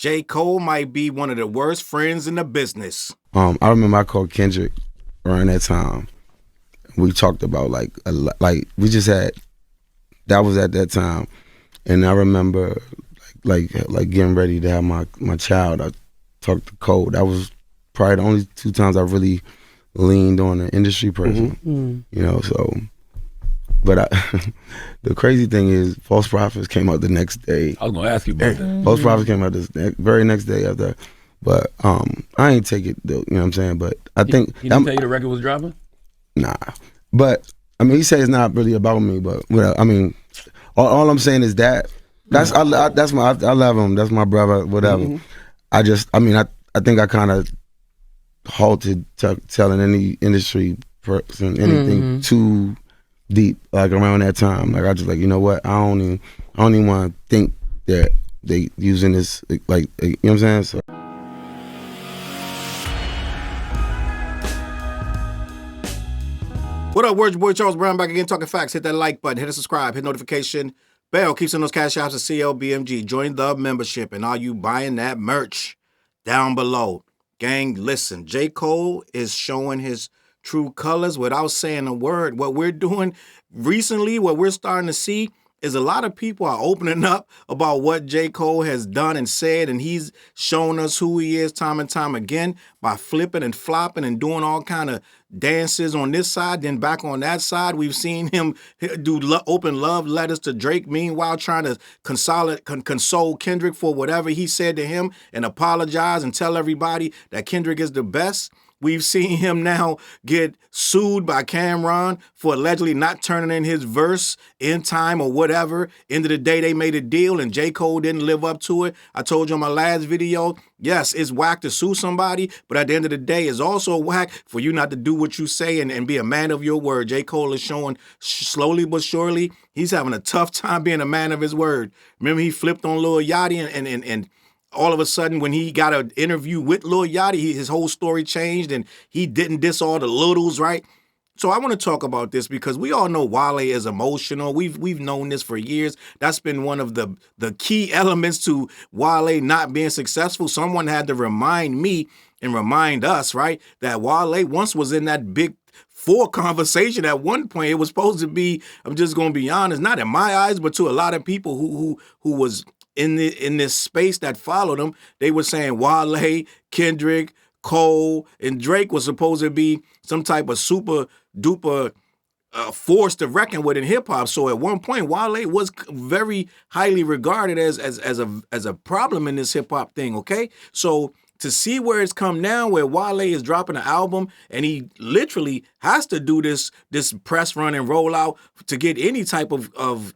J. Cole might be one of the worst friends in the business. I remember I called Kendrick around that time. We talked about like we just had, that was at that time, and I remember like getting ready to have my child. I talked to Cole. That was probably the only 2 times I really leaned on an industry person. You know, so. But the crazy thing is, False Prophets came out the next day. I was gonna ask you about that. False Prophets came out the very next day after. But I ain't take it though, you know what I'm saying? But I think he didn't tell you the record was dropping? Nah. But I mean, he said it's not really about me, but I mean, all I'm saying is I love him. That's my brother, whatever. I think I kind of halted telling any industry person anything too deep, like around that time. Like I just like, you know what? I don't even want to think that they using this, like, you know what I'm saying? So. What up, words boy Charles Brown back again, talking facts. Hit that like button, hit the subscribe, hit notification bell. Keep sending those Cashaps to CLBMG. Join the membership, and are you buying that merch down below? Gang, listen, J. Cole is showing his true colors without saying a word. What we're doing recently, what we're starting to see is a lot of people are opening up about what J. Cole has done and said, and he's shown us who he is time and time again by flipping and flopping and doing all kind of dances on this side, then back on that side. We've seen him do open love letters to Drake, meanwhile trying to console Kendrick for whatever he said to him and apologize and tell everybody that Kendrick is the best. We've seen him now get sued by Cameron for allegedly not turning in his verse in time or whatever. End of the day, they made a deal and J. Cole didn't live up to it. I told you on my last video, yes, it's whack to sue somebody, but at the end of the day, it's also whack for you not to do what you say and be a man of your word. J. Cole is showing slowly but surely he's having a tough time being a man of his word. Remember, he flipped on Lil Yachty and all of a sudden, when he got an interview with Lil Yachty, his whole story changed and he didn't diss all the littles, right? So I want to talk about this because we all know Wale is emotional. We've known this for years. That's been one of the key elements to Wale not being successful. Someone had to remind me and remind us, right, that Wale once was in that Big Four conversation. At one point, it was supposed to be, I'm just going to be honest, not in my eyes, but to a lot of people who was in this space that followed him. They were saying Wale, Kendrick, Cole, and Drake was supposed to be some type of super duper force to reckon with in hip hop. So at one point, Wale was very highly regarded as a problem in this hip hop thing. Okay, so to see where it's come now, where Wale is dropping an album and he literally has to do this press run and roll out to get any type of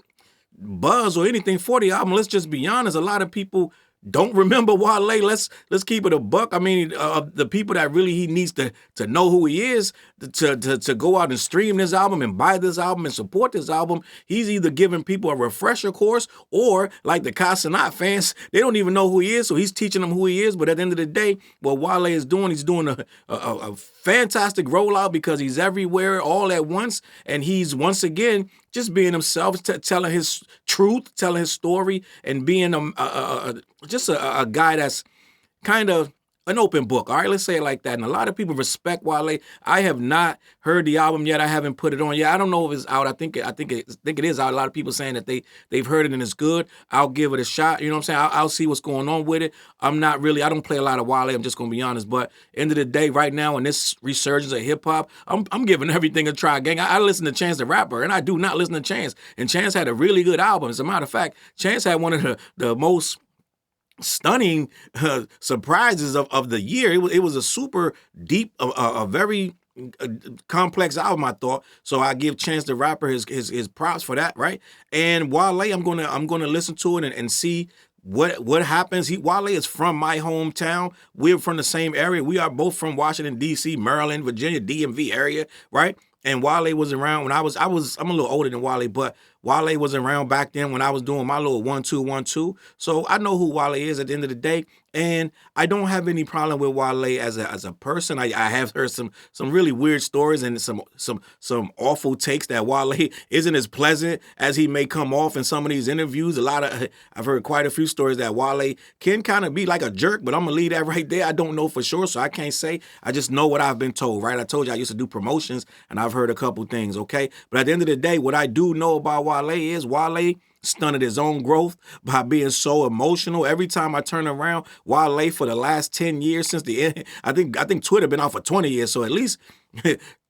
buzz or anything for the album. Let's just be honest, a lot of people don't remember Wale. Let's keep it a buck. I mean, the people that really he needs to know who he is, to go out and stream this album and buy this album and support this album, he's either giving people a refresher course or, like the Cashapp fans, they don't even know who he is, so he's teaching them who he is. But at the end of the day, what Wale is doing, he's doing a fantastic rollout because he's everywhere all at once, and he's once again just being himself, telling his truth, telling his story, and being just a guy that's kind of an open book. All right, let's say it like that. And a lot of people respect Wale. I have not heard the album yet. I haven't put it on yet. I don't know if it's out. I think it is out. A lot of people saying that they've heard it and it's good. I'll give it a shot. You know what I'm saying? I'll see what's going on with it. I don't play a lot of Wale. I'm just gonna be honest. But end of the day, right now in this resurgence of hip hop, I'm giving everything a try, gang. I listen to Chance the Rapper, and I do not listen to Chance. And Chance had a really good album. As a matter of fact, Chance had one of the most stunning surprises of the year. It was a super deep, a very complex album, I thought. So I give Chance the Rapper his props for that, right? And Wale, I'm gonna listen to it and see what happens. Wale is from my hometown. We're from the same area. We are both from Washington, D.C., Maryland, Virginia, DMV area, right? And Wale was around when I'm a little older than Wale, but Wale was around back then when I was doing my little 1-2-1-2. So I know who Wale is at the end of the day. And I don't have any problem with Wale as a person. I have heard some really weird stories and some awful takes that Wale isn't as pleasant as he may come off in some of these interviews. I've heard quite a few stories that Wale can kind of be like a jerk, but I'm gonna leave that right there. I don't know for sure, so I can't say. I just know what I've been told, right? I told you I used to do promotions and I've heard a couple things, okay? But at the end of the day, what I do know about Wale is Wale stunted his own growth by being so emotional. Every time I turn around, Wale for the last 10 years since the end, I think Twitter been out for 20 years, so at least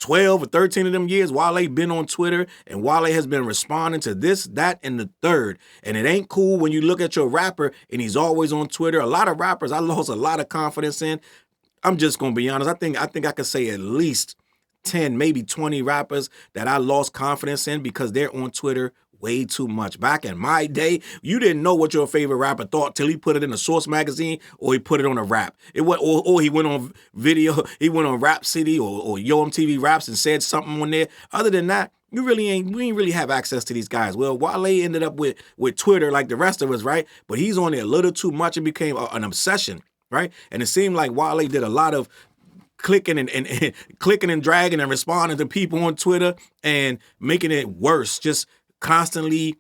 12 or 13 of them years, Wale been on Twitter, and Wale has been responding to this, that, and the third. And it ain't cool when you look at your rapper and he's always on Twitter. A lot of rappers I lost a lot of confidence in. I'm just gonna be honest. I think I could say at least 10, maybe 20 rappers that I lost confidence in because they're on Twitter way too much. Back in my day, you didn't know what your favorite rapper thought till he put it in a Source magazine or he put it on a rap. Or he went on video, he went on Rap City or Yo MTV Raps and said something on there. Other than that, we ain't really have access to these guys. Well, Wale ended up with Twitter like the rest of us, right? But he's on there a little too much and became an obsession, right? And it seemed like Wale did a lot of clicking and clicking and dragging and responding to people on Twitter and making it worse. Just constantly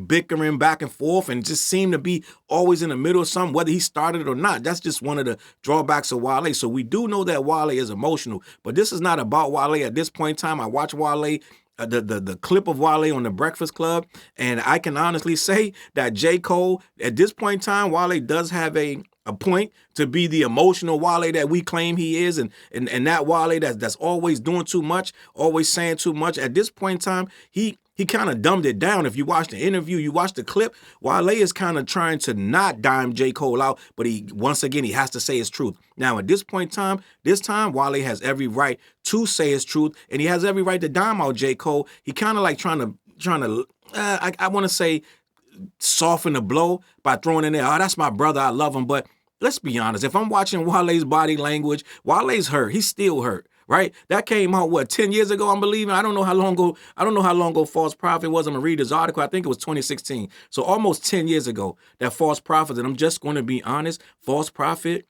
bickering back and forth and just seem to be always in the middle of something, whether he started it or not. That's just one of the drawbacks of Wale. So we do know that Wale is emotional, but this is not about Wale at this point in time. I watch Wale, the clip of Wale on the Breakfast Club, and I can honestly say that J. Cole, at this point in time, Wale does have a point to be the emotional Wale that we claim he is, and that Wale that's always doing too much, always saying too much. At this point in time, he kind of dumbed it down. If you watch the interview, you watch the clip, Wale is kind of trying to not dime J. Cole out, but he has to say his truth. Now, at this point in time, Wale has every right to say his truth, and he has every right to dime out J. Cole. He kind of like trying to I want to say soften the blow by throwing in there, oh, that's my brother, I love him. But let's be honest, if I'm watching Wale's body language, Wale's hurt. He's still hurt, right? That came out, 10 years ago, I'm believing? I don't know how long ago False Prophet was. I'm going to read his article. I think it was 2016. So almost 10 years ago, that False Prophet, and I'm just going to be honest, False Prophets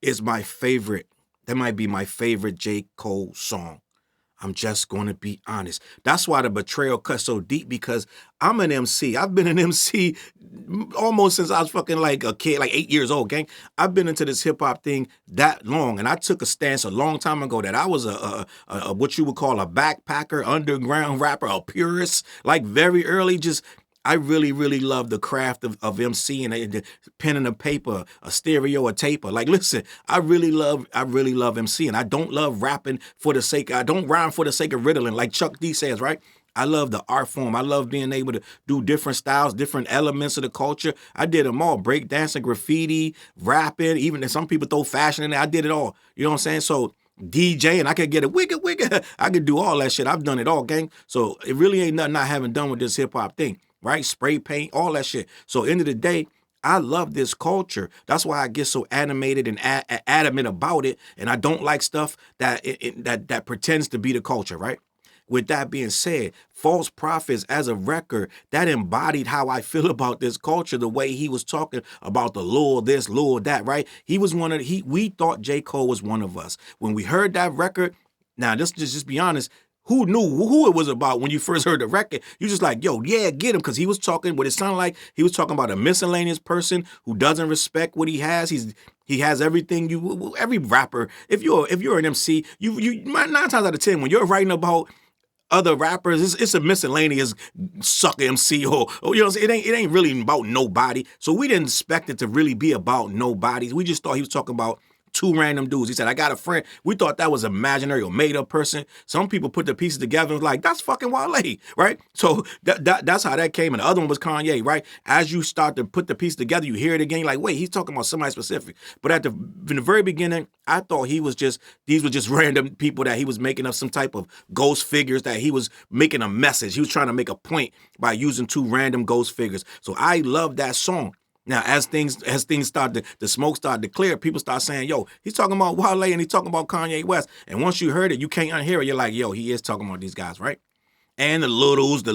is my favorite. That might be my favorite J. Cole song. I'm just going to be honest. That's why the betrayal cut so deep, because I'm an MC. I've been an MC almost since I was fucking like a kid, like 8 years old, gang. I've been into this hip hop thing that long, and I took a stance a long time ago that I was a what you would call a backpacker, underground rapper, a purist, like very early, just I really, really love the craft of MCing, the pen and a paper, a stereo, a taper. Like, listen, I really love MCing. I don't love rapping for the sake, I don't rhyme for the sake of riddling, like Chuck D says, right? I love the art form. I love being able to do different styles, different elements of the culture. I did them all, break dancing, graffiti, rapping, even some people throw fashion in there. I did it all. You know what I'm saying? So DJ, and I could get it wigga. I could do all that shit. I've done it all, gang. So it really ain't nothing I haven't done with this hip hop thing. Right? Spray paint, all that shit. So end of the day, I love this culture. That's why I get so animated and adamant about it. And I don't like stuff that that pretends to be the culture, right? With that being said, False Prophets as a record, that embodied how I feel about this culture, the way he was talking about the lure this, lure that, right? He was we thought J. Cole was one of us. When we heard that record, now just be honest, who knew who it was about when you first heard the record? You just like, yo, yeah, get him, because he was talking, what it sounded like, he was talking about a miscellaneous person who doesn't respect what he has. He has everything every rapper. If you're an MC, you 9 times out of 10 when you're writing about other rappers, it's a miscellaneous sucker MC or you know, it ain't really about nobody. So we didn't expect it to really be about nobody. We just thought he was talking about two random dudes. He said, I got a friend. We thought that was imaginary or made up person. Some people put the pieces together and was like, that's fucking Wale, right? So that's how that came. And the other one was Kanye, right? As you start to put the pieces together, you hear it again, you're like, wait, he's talking about somebody specific. But in the very beginning, I thought these were just random people that he was making up some type of ghost figures, that he was making a message. He was trying to make a point by using two random ghost figures. So I love that song. Now, as things start the smoke started to clear, people start saying, yo, he's talking about Wale and he's talking about Kanye West. And once you heard it, you can't unhear it. You're like, yo, he is talking about these guys, right? and the little this,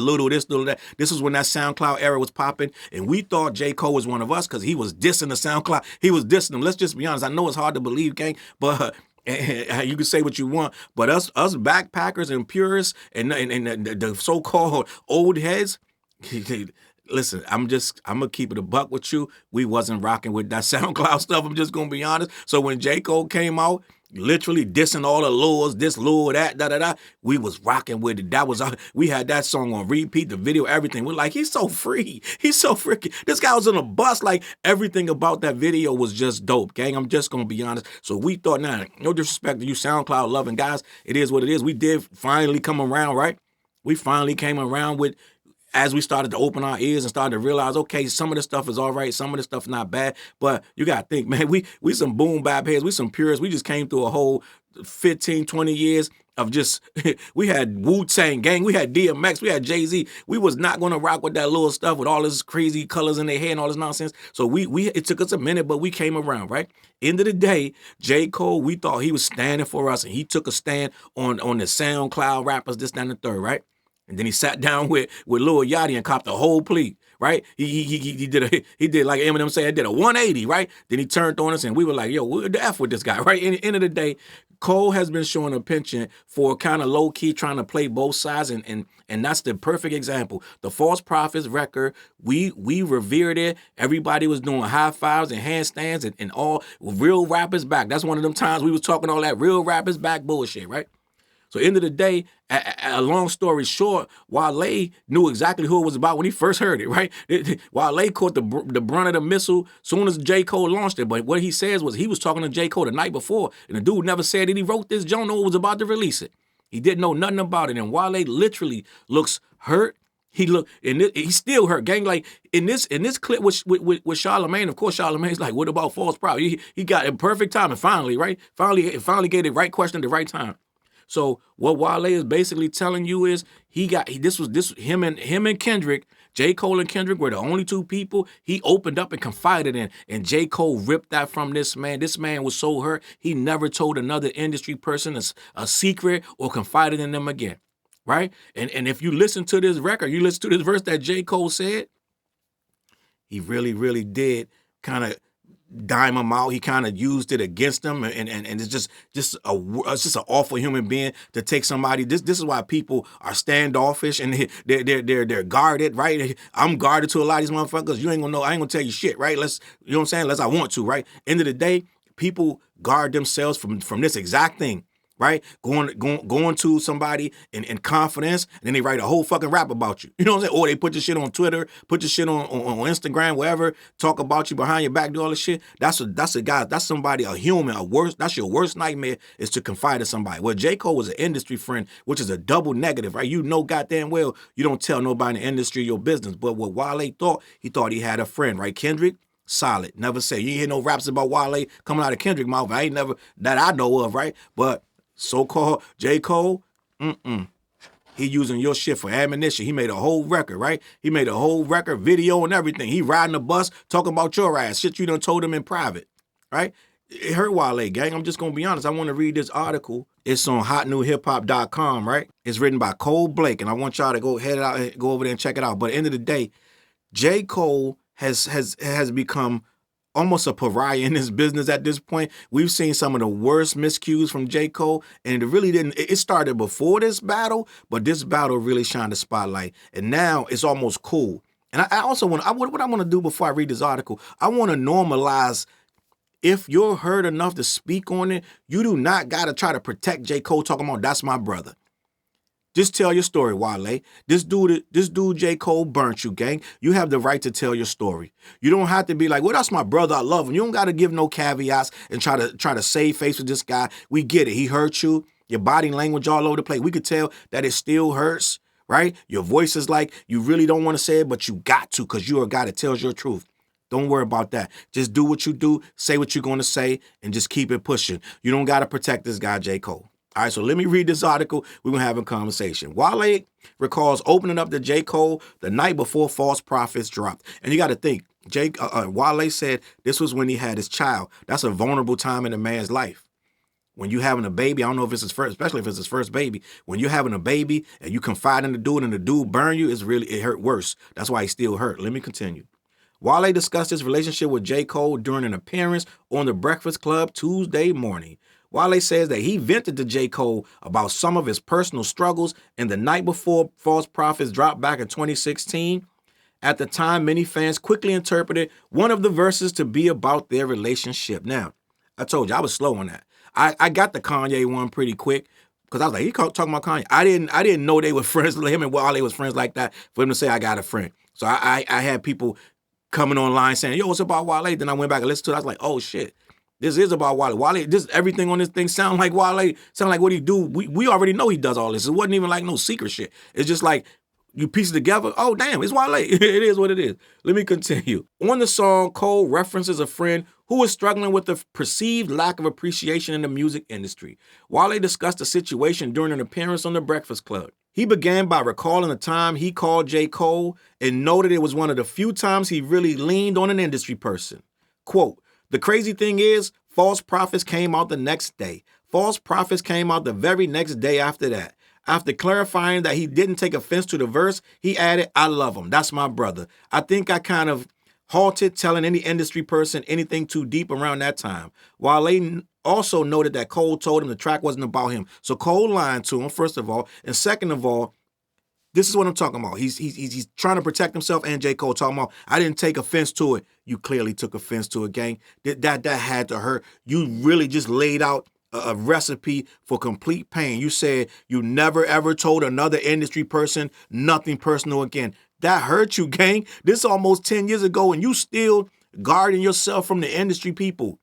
little that. This was when that SoundCloud era was popping, and we thought J. Cole was one of us because he was dissing the SoundCloud. He was dissing them. Let's just be honest. I know it's hard to believe, gang, but you can say what you want. But us backpackers and purists and the so-called old heads, listen, I'm gonna keep it a buck with you. We wasn't rocking with that SoundCloud stuff. I'm just gonna be honest. So when J. Cole came out, literally dissing all the lures, this lure, that, we was rocking with it. That was we had that song on repeat, the video, everything. We're like, he's so free. He's so freaking. This guy was on a bus. Like, everything about that video was just dope, gang. I'm just gonna be honest. So we thought, nah, no disrespect to you SoundCloud loving guys. It is what it is. We did finally come around, right? We finally came around with, as we started to open our ears and started to realize, okay, some of the stuff is all right, some of the stuff not bad, but you got to think, man, we some boom bap heads, we some purists, we just came through a whole 15, 20 years of just, we had Wu-Tang gang, we had DMX, we had Jay-Z. We was not going to rock with that little stuff with all this crazy colors in their hair and all this nonsense. So it took us a minute, but we came around, right? End of the day, J. Cole, we thought he was standing for us, and he took a stand on the SoundCloud rappers, this, that, and the third, right? And then he sat down with Lil Yachty and copped a whole plea, right? He did like Eminem said, he did a 180, right? Then he turned on us and we were like, yo, what the F with this guy, right? In the end of the day, Cole has been showing a penchant for kind of low-key trying to play both sides, and that's the perfect example. The False Prophets record, we revered it. Everybody was doing high fives and handstands and all real rappers back. That's one of them times we was talking all that real rappers back bullshit, right? So end of the day, a long story short, Wale knew exactly who it was about when he first heard it, right? Wale caught the brunt of the missile soon as J. Cole launched it. But what he says was he was talking to J. Cole the night before, and the dude never said that he wrote this joint or was about to release it. He didn't know nothing about it. And Wale literally looks hurt. He's still hurt, gang. Like in this clip with Charlamagne, of course, Charlamagne's like, what about False Prophet? He got it perfect time, and finally, right? Finally gave the right question at the right time. So what Wale is basically telling you is him and Kendrick, J. Cole and Kendrick were the only two people he opened up and confided in. And J. Cole ripped that from this man. This man was so hurt, he never told another industry person a secret or confided in them again. Right? And if you listen to this record, you listen to this verse that J. Cole said, he really, really did kind of dime him out. He kind of used it against him, and it's just an awful human being to take somebody. This is why people are standoffish and they're guarded, right? I'm guarded to a lot of these motherfuckers. You ain't gonna know. I ain't gonna tell you shit, right? You know what I'm saying? Unless I want to, right? End of the day, people guard themselves from this exact thing. Right? Going to somebody in confidence, and then they write a whole fucking rap about you. You know what I'm saying? Or they put your shit on Twitter, put your shit on Instagram, wherever, talk about you behind your back, do all this shit. That's a guy, that's somebody, a human, that's your worst nightmare, is to confide in somebody. Well, J. Cole was an industry friend, which is a double negative, right? You know goddamn well you don't tell nobody in the industry your business. But what Wale thought, he thought he had a friend, right? Kendrick, solid. Never say. You ain't hear no raps about Wale coming out of Kendrick mouth. I ain't never, that I know of, right? But so-called J. Cole, he using your shit for ammunition. He made a whole record, right? He made a whole record, video and everything. He riding the bus, talking about your ass, shit you done told him in private, right? It hurt Wale, gang. I'm just going to be honest. I want to read this article. It's on hotnewhiphop.com, right? It's written by Cole Blake, and I want y'all to go over there and check it out. But at the end of the day, J. Cole has become almost a pariah in this business at this point. We've seen some of the worst miscues from J. Cole, and it started before this battle, but this battle really shined the spotlight, and now it's almost cool. And I also what I want to do before I read this article, I want to normalize, if you're hurt enough to speak on it, you do not got to try to protect J. Cole talking about, that's my brother. Just tell your story, Wale. This dude, J. Cole, burnt you, gang. You have the right to tell your story. You don't have to be like, well, that's my brother, I love him. You don't got to give no caveats and try to save face with this guy. We get it. He hurt you. Your body language all over the place. We could tell that it still hurts, right? Your voice is like, you really don't want to say it, but you got to, because you're a guy that tells your truth. Don't worry about that. Just do what you do, say what you're going to say, and just keep it pushing. You don't got to protect this guy, J. Cole. All right, so let me read this article. We're going to have a conversation. Wale recalls opening up to J. Cole the night before False Prophets dropped. And you got to think, Wale said this was when he had his child. That's a vulnerable time in a man's life. When you having a baby, I don't know if it's his first, especially if it's his first baby. When you're having a baby and you confide in the dude and the dude burn you, it hurt worse. That's why he still hurt. Let me continue. Wale discussed his relationship with J. Cole during an appearance on The Breakfast Club Tuesday morning. Wale says that he vented to J. Cole about some of his personal struggles, and the night before False Prophets dropped back in 2016. At the time, many fans quickly interpreted one of the verses to be about their relationship. Now, I told you, I was slow on that. I got the Kanye one pretty quick because I was like, he talking about Kanye. I didn't know they were friends. Him and Wale was friends like that for him to say I got a friend. So I had people coming online saying, yo, it's about Wale. Then I went back and listened to it. I was like, oh shit, this is about Wale. Wale, this everything on this thing sound like Wale, sound like what he do. We already know he does all this. It wasn't even like no secret shit. It's just like you piece it together. Oh damn, it's Wale. It is what it is. Let me continue. On the song, Cole references a friend who was struggling with the perceived lack of appreciation in the music industry. Wale discussed the situation during an appearance on The Breakfast Club. He began by recalling the time he called J. Cole and noted it was one of the few times he really leaned on an industry person. Quote, the crazy thing is, False Prophets came out the next day. False Prophets came out the very next day after that. After clarifying that he didn't take offense to the verse, he added, I love him. That's my brother. I think I kind of halted telling any industry person anything too deep around that time. Wale also noted that Cole told him the track wasn't about him. So Cole lied to him, first of all. And second of all, this is what I'm talking about. He's trying to protect himself, and J. Cole talking about, I didn't take offense to it. You clearly took offense to it, gang. That had to hurt. You really just laid out a recipe for complete pain. You said you never ever told another industry person nothing personal again. That hurt you, gang. This is almost 10 years ago, and you still guarding yourself from the industry people.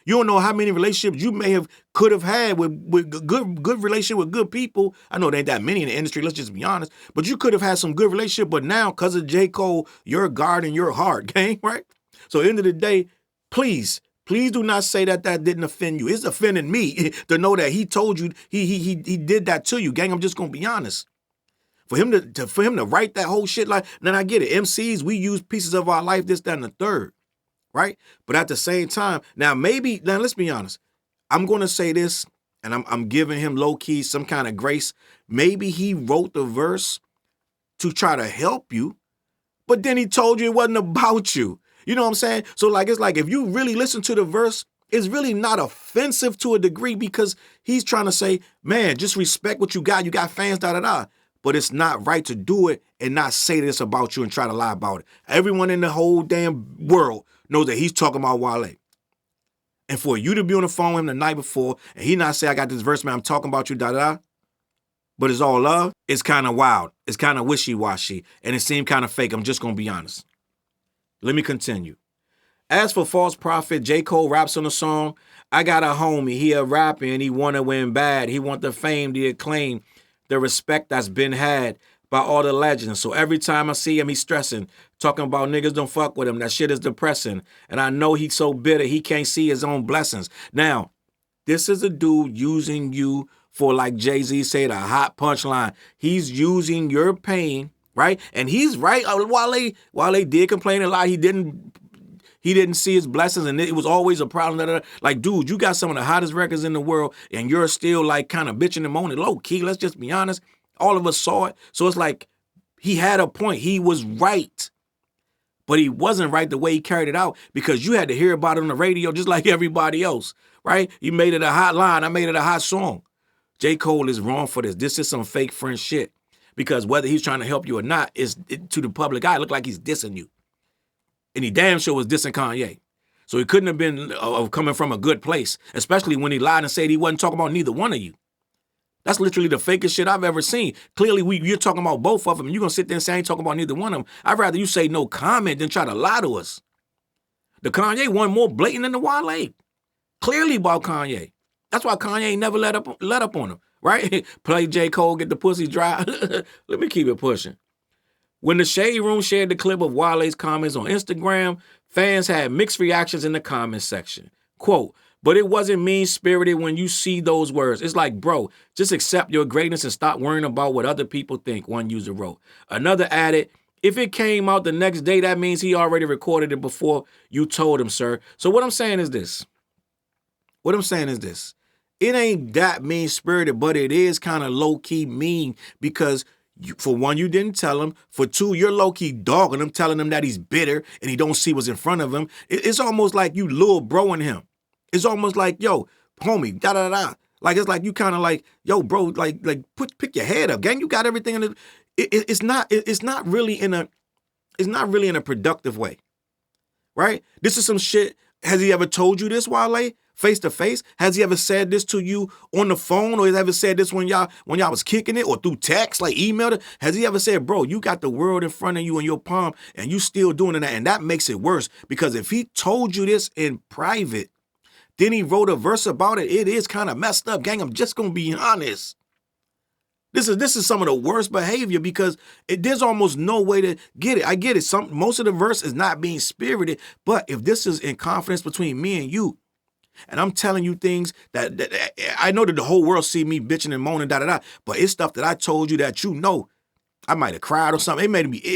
You don't know how many relationships you could have had with good relationship with good people. I know there ain't that many in the industry, let's just be honest. But you could have had some good relationship, but now, because of J. Cole, you're guarding your heart, gang, right? So at the end of the day, please do not say that didn't offend you. It's offending me to know that he told you he did that to you, gang. I'm just gonna be honest. For him to write that whole shit, like, then I get it. MCs, we use pieces of our life, this, that, and the third, right? But at the same time, now let's be honest. I'm gonna say this, and I'm giving him low key some kind of grace. Maybe he wrote the verse to try to help you, but then he told you it wasn't about you. You know what I'm saying? So like, it's like if you really listen to the verse, it's really not offensive to a degree because he's trying to say, man, just respect what you got. You got fans, da-da-da. But it's not right to do it and not say this about you and try to lie about it. Everyone in the whole damn world knows that he's talking about Wale. And for you to be on the phone with him the night before and he not say, I got this verse, man, I'm talking about you, da-da-da, but it's all love, it's kind of wild. It's kind of wishy-washy. And it seemed kind of fake. I'm just going to be honest. Let me continue. As for False Prophet, J. Cole raps on the song, I got a homie, he a rapper and he want to win bad. He want the fame, the acclaim, the respect that's been had by all the legends. So every time I see him, he's stressing, talking about niggas don't fuck with him. That shit is depressing. And I know he's so bitter, he can't see his own blessings. Now, this is a dude using you for, like Jay-Z said, a hot punchline. He's using your pain, right? And he's right. Wale did complain a lot. He didn't see his blessings, and it was always a problem. Like, dude, you got some of the hottest records in the world, and you're still like kind of bitching and moaning. Low key, let's just be honest. All of us saw it. So it's like he had a point. He was right. But he wasn't right the way he carried it out because you had to hear about it on the radio just like everybody else, right? You made it a hot line. I made it a hot song. J. Cole is wrong for this. This is some fake friend shit. Because whether he's trying to help you or not, to the public eye, it look like he's dissing you. And he damn sure was dissing Kanye. So he couldn't have been coming from a good place, especially when he lied and said he wasn't talking about neither one of you. That's literally the fakest shit I've ever seen. Clearly, you're talking about both of them, and you're going to sit there and say I ain't talking about neither one of them. I'd rather you say no comment than try to lie to us. The Kanye one more blatant than the Wale. Clearly about Kanye. That's why Kanye ain't never let up on him, right? Play J. Cole, get the pussy dry. Let me keep it pushing. When the Shade Room shared the clip of Wale's comments on Instagram, fans had mixed reactions in the comments section. Quote, but it wasn't mean-spirited when you see those words. It's like, bro, just accept your greatness and stop worrying about what other people think, one user wrote. Another added, if it came out the next day, that means he already recorded it before you told him, sir. So what I'm saying is this. it ain't that mean-spirited, but it is kind of low-key mean because for one, you didn't tell him. For two, you're low-key dogging him, telling him that he's bitter and he don't see what's in front of him. It's almost like you little broing him. It's almost like, yo, homie, da-da-da. Like, it's like you kind of like, yo, bro, like pick your head up, gang. You got everything in it. It's not really in a productive way, right? This is some shit. Has he ever told you this, Wale? Face to face? Has he ever said this to you on the phone, or has he ever said this when y'all was kicking it, or through text, like emailed it? Has he ever said, bro, you got the world in front of you in your palm and you still doing that? And that makes it worse, because if he told you this in private, then he wrote a verse about it, it is kind of messed up, gang. I'm just gonna be honest. This is some of the worst behavior, because there's almost no way to get it. I get it. Most of the verse is not being spirited, but if this is in confidence between me and you, and I'm telling you things that I know that the whole world see me bitching and moaning, da-da-da, but it's stuff that I told you that you know. I might have cried or something. It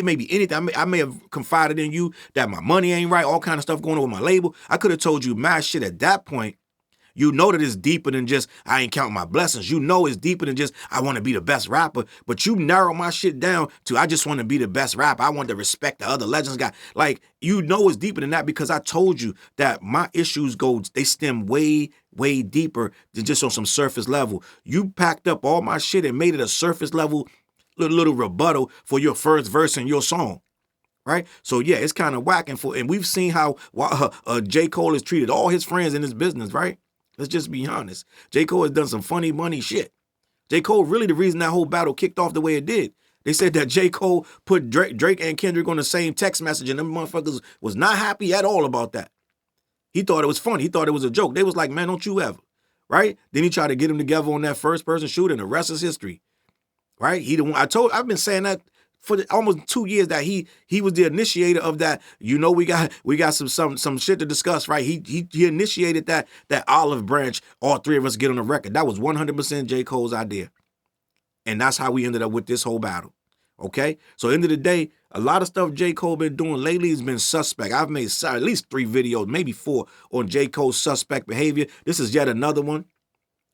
may be anything. I may have confided in you that my money ain't right, all kind of stuff going on with my label. I could have told you mad shit at that point. You know that it's deeper than just, I ain't counting my blessings. You know it's deeper than just, I want to be the best rapper. But you narrow my shit down to, I just want to be the best rapper. I want to respect the other legends guy. Like, you know it's deeper than that, because I told you that my issues they stem way, way deeper than just on some surface level. You packed up all my shit and made it a surface level little rebuttal for your first verse in your song. Right? So yeah, it's kind of whack. And we've seen how J. Cole has treated all his friends in his business, right? Let's just be honest. J. Cole has done some funny money shit. J. Cole really the reason that whole battle kicked off the way it did. They said that J. Cole put Drake and Kendrick on the same text message, and them motherfuckers was not happy at all about that. He thought it was funny. He thought it was a joke. They was like, man, don't you ever. Right? Then he tried to get them together on that first person shoot, and the rest is history. Right? I've been saying that for almost 2 years, that he was the initiator of that. You know, we got some shit to discuss, right? He initiated that olive branch. All three of us get on the record. That was 100% J. Cole's idea, and that's how we ended up with this whole battle. Okay, so end of the day, a lot of stuff J. Cole been doing lately has been suspect. I've made at least 3 videos, maybe 4, on J. Cole's suspect behavior. This is yet another one.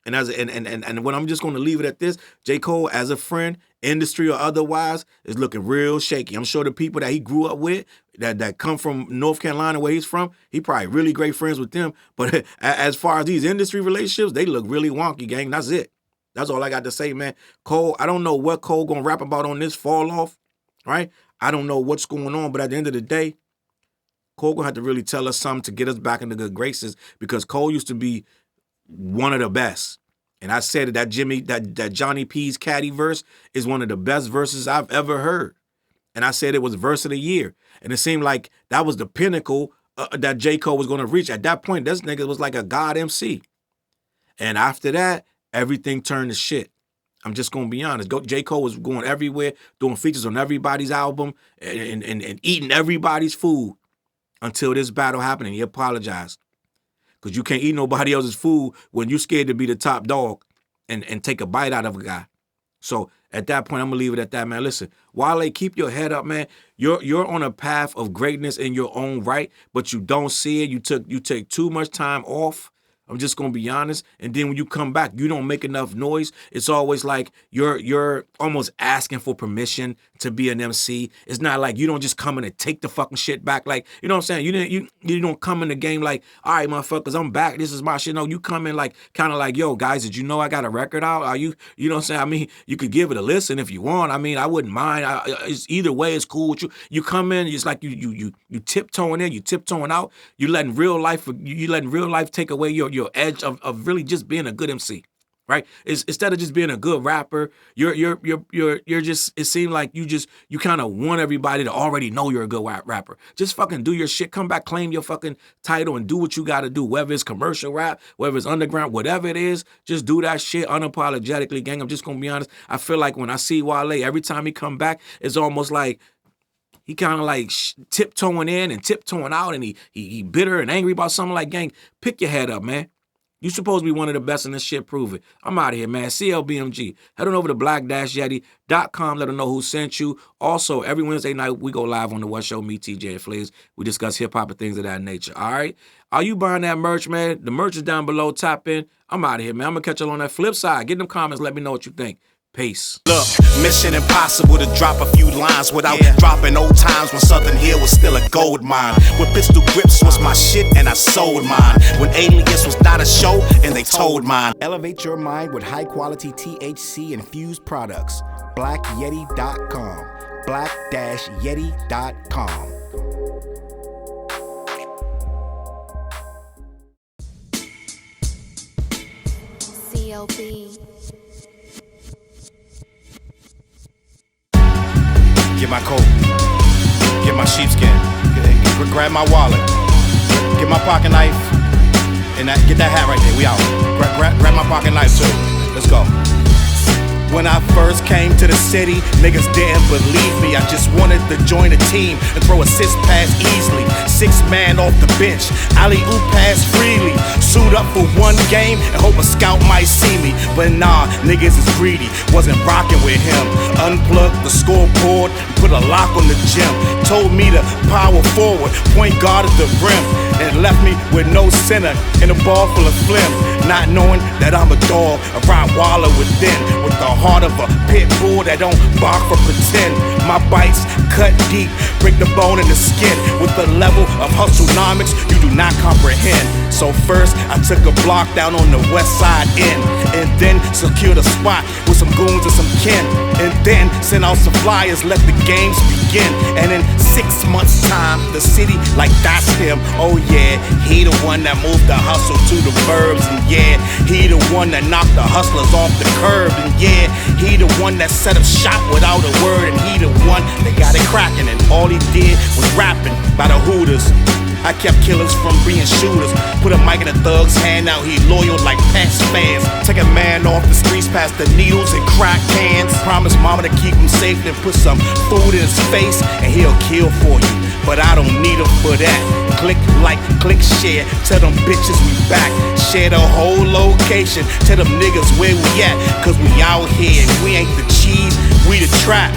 And when I'm just going to leave it at this, J. Cole, as a friend, industry or otherwise, is looking real shaky. I'm sure the people that he grew up with, that come from North Carolina, where he's from, he probably really great friends with them. But as far as these industry relationships, they look really wonky, gang. That's it. That's all I got to say, man. Cole, I don't know what Cole going to rap about on this fall off, right? I don't know what's going on, but at the end of the day, Cole going to have to really tell us something to get us back into good graces, because Cole used to be one of the best. And I said that Johnny P's Caddy verse is one of the best verses I've ever heard. And I said it was verse of the year. And it seemed like that was the pinnacle that J. Cole was going to reach. At that point, this nigga was like a god MC. And after that, everything turned to shit. I'm just going to be honest. J. Cole was going everywhere, doing features on everybody's album and eating everybody's food until this battle happened, and he apologized. Because you can't eat nobody else's food when you're scared to be the top dog and take a bite out of a guy. So at that point, I'm going to leave it at that, man. Listen, Wale, keep your head up, man. You're on a path of greatness in your own right, but you don't see it. You take too much time off. I'm just going to be honest. And then when you come back, you don't make enough noise. It's always like you're almost asking for permission to be an MC. It's not like you don't just come in and take the fucking shit back. Like, you know what I'm saying? You don't come in the game like, all right, motherfuckers, I'm back. This is my shit. No, you come in like, kind of like, yo, guys, did you know I got a record out? Are you know what I'm saying? I mean, you could give it a listen if you want. I mean, I wouldn't mind. It's either way, it's cool with you. You come in, it's like you tiptoeing in, you tiptoeing out. You letting real life take away your edge of really just being a good MC, right? Instead of just being a good rapper, you're just, it seemed like you kind of want everybody to already know you're a good rapper. Just fucking do your shit, come back, claim your fucking title, and do what you got to do. Whether it's commercial rap, whether it's underground, whatever it is, just do that shit unapologetically, gang. I'm just gonna be honest. I feel like when I see Wale, every time he come back, it's almost like he kind of like tiptoeing in and tiptoeing out, and he bitter and angry about something. Like, gang, pick your head up, man. You supposed to be one of the best in this shit. Prove it. I'm out of here, man. CLBMG. Head on over to black-yeti.com. Let them know who sent you. Also, every Wednesday night, we go live on the What Show, me, TJ, and Flays. We discuss hip-hop and things of that nature, all right? Are you buying that merch, man? The merch is down below. Tap in. I'm out of here, man. I'm going to catch you on that flip side. Get in them comments. Let me know what you think. Peace. Look, mission impossible to drop a few lines without dropping old times when Southern Hill was still a gold mine. When pistol grips was my shit and I sold mine. When Alias was not a show and they told mine. Elevate your mind with high quality THC infused products. BlackYeti.com. Black-Yeti.com. CLB. Get my coat, get my sheepskin, grab my wallet, get my pocket knife, and get that hat right there. We out. Grab my pocket knife too. Let's go. When I first came to the city, niggas didn't believe me. I just wanted to join a team and throw assist pass easily. 6 man off the bench, alley-oop pass freely. Suit up for one game and hope a scout might see me. But nah, niggas is greedy, wasn't rocking with him. Unplugged the scoreboard, put a lock on the gym. Told me to power forward, point guard at the rim. And left me with no center and a ball full of phlegm. Not knowing that I'm a dog, a Rottweiler within. With the heart of a pit bull that don't bark for pretend. My bites cut deep, break the bone and the skin. With the level of hustlenomics you do not comprehend. So first I took a block down on the west side end. And then secured a spot with some goons and some kin. And then sent out some flyers, let the games begin. And in 6 months time, the city like that's him. Oh yeah, he the one that moved the hustle to the burbs. And yeah, he the one that knocked the hustlers off the curb. And yeah, he the one that set up shop without a word. And he the one that got it cracking. And all he did was rapping by the Hooters. I kept killers from being shooters. Put a mic in a thug's hand, now he loyal like past fans. Take a man off the streets past the needles and crack cans. Promise mama to keep him safe, then put some food in his face and he'll kill for you. But I don't need him for that. Click like, click share, tell them bitches we back. Share the whole location, tell them niggas where we at. Cause we out here and we ain't the cheese, we the trap.